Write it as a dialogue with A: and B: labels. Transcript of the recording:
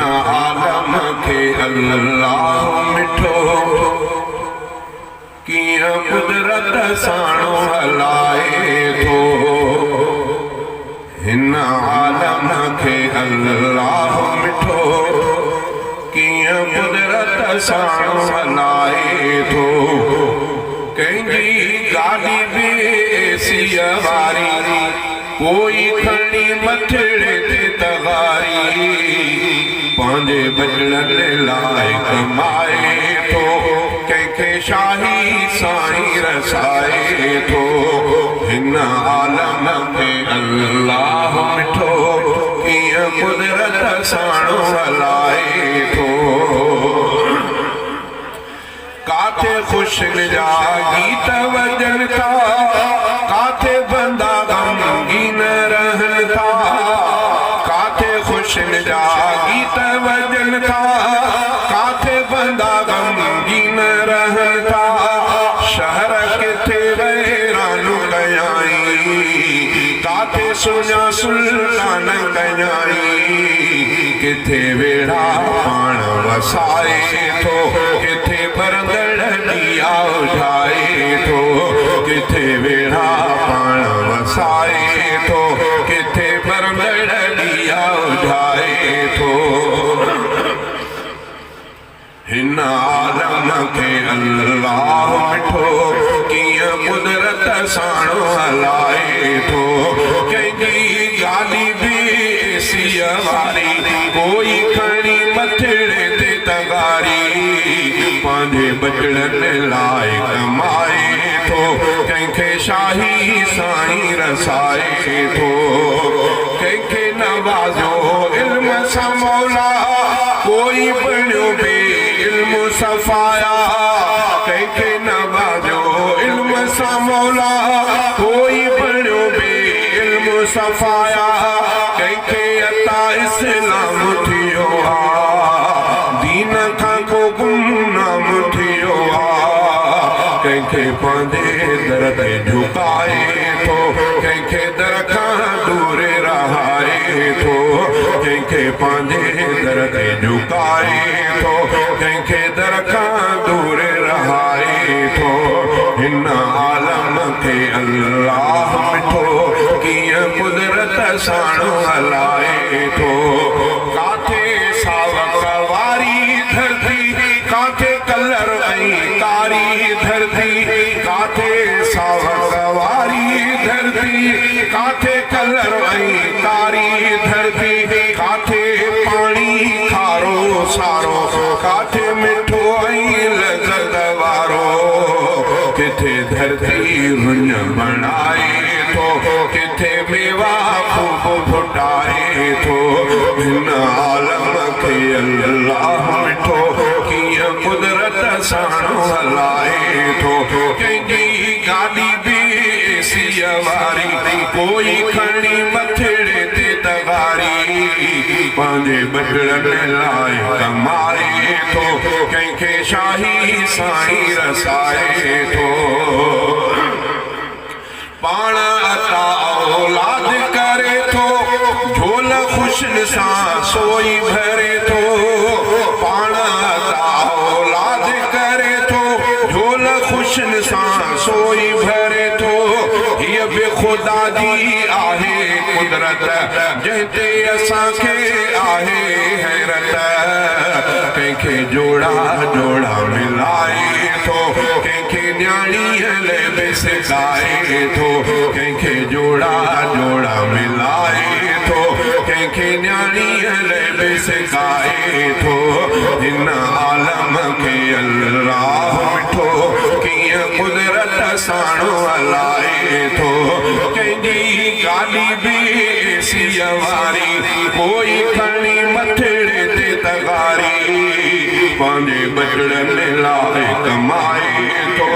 A: आलम के अल्लाह मिठो कियां कुदरत साणो हलाए थो। हिन आलम के अल्लाह मिठो कियां कुदरत साणो हलाए थो। कंहिंजी गाॾी बि एसीअ वारी कोई खणी मथड़े ते तगारी पंहिंजे बचड़नि लाइ कमाए थो। कंहिंखे शाही साईं रसाए थो। हिन आलम खे अल्लाह मिठो कीअं कुदरत साणो हलाए थो। काथे ख़ुशियुनि जा गीत वॼनि था, काथे बंदा ग़मगीन रहनि था। काथे ख़ुशियुनि जा गीत वॼनि था, काथे बंदा ग़मगीन रहनि था। शहर किथे वैरानू कयाई, काथे सुञा सुल्तान कयाई। किथे वेड़ा पाण वसाए थो, किथे बरंदड़ ॾिया उठाए थो। किथे वेड़ा पाण वसाए थो, किथे बरंदड़ ॾिया उठाए थो। हिन आलम खे अल्लाह मिठो कीअं कुदरत साणो हलाए थो। कंहिंजी गाॾी बि एसीअ वारी कोई खणी मथड़े ते तगारी पंहिंजे बचड़नि लाइ कमाए थो। कंहिंखे शाही साईं रसाए थो। कंहिंखे नवाज़ो इल्म सां मौला कोई बणियो बे इल्म सफ़ाया। कंहिंखे नवाज़ो इल्म सां मौला कोई बणियो बे इल्म सफ़ाया। कंहिंखे अता इस्लाम थियो आहे, दीन खां को गुमनाम थियो आहे। कंहिंखे पंहिंजे दर ते झुकाए थो, कंहिंखे दर खां दूर रहाए थो। कंहिंखे पंहिंजे दर ते झुकाए थो, कंहिंखे दर खां दूर रहाए थो। हिन आलम खे अल्लाह मिठो कीअं कुदरत साणो हलाए थो। काथे सावक वारी धरती, काथे कलर ऐं कारी धरती। काथे सावक वारी धरती, काथे कलर ऐं कारी धरती। काथे पाणी खारो सारो, काथे मिठो ऐं लज़त वारो। किथे धरती रुन बणाए थो, किथे मेवा खूब फुटाए थो। हिन आलम खे अल्लाह मिठो कीअं कुदरत साणो हलाए थो। कंहिंजी गाॾी बि एसीअ वारी कोई खणी मथड़े ते तगारी पंहिंजे बचड़नि लाइ कमाए थो। कंहिंखे शाही साईं रसाए थो। पाण अता औलाद करे थो, झोल ख़ुशियुनि सां सोई भरे थो। पाण अता औलाद करे थो, झोल ख़ुशियुनि सां सोई भरे थो। हीअ बि ख़ुदा जी आहे कुदरत, जंहिंते असांखे आहे हैरत। कंहिंखे जोड़ा जोड़ा मिलाए थो, कंहिंखे न्याणीअ लाइ बि सिकाए थो। कंहिंखे जोड़ा जोड़ा मिलाए थो, कंहिंखे न्याणीअ लाइ बि सिकाए थो। हिन आलम खे अल्लाह मिठो कीअं कुदरत साणो हलाए थो। कंहिंजी गाॾी बि एसीअ वारी कोई खणी मथड़े ते तगारी पंहिंजे बचड़नि लाइ कमाए थो।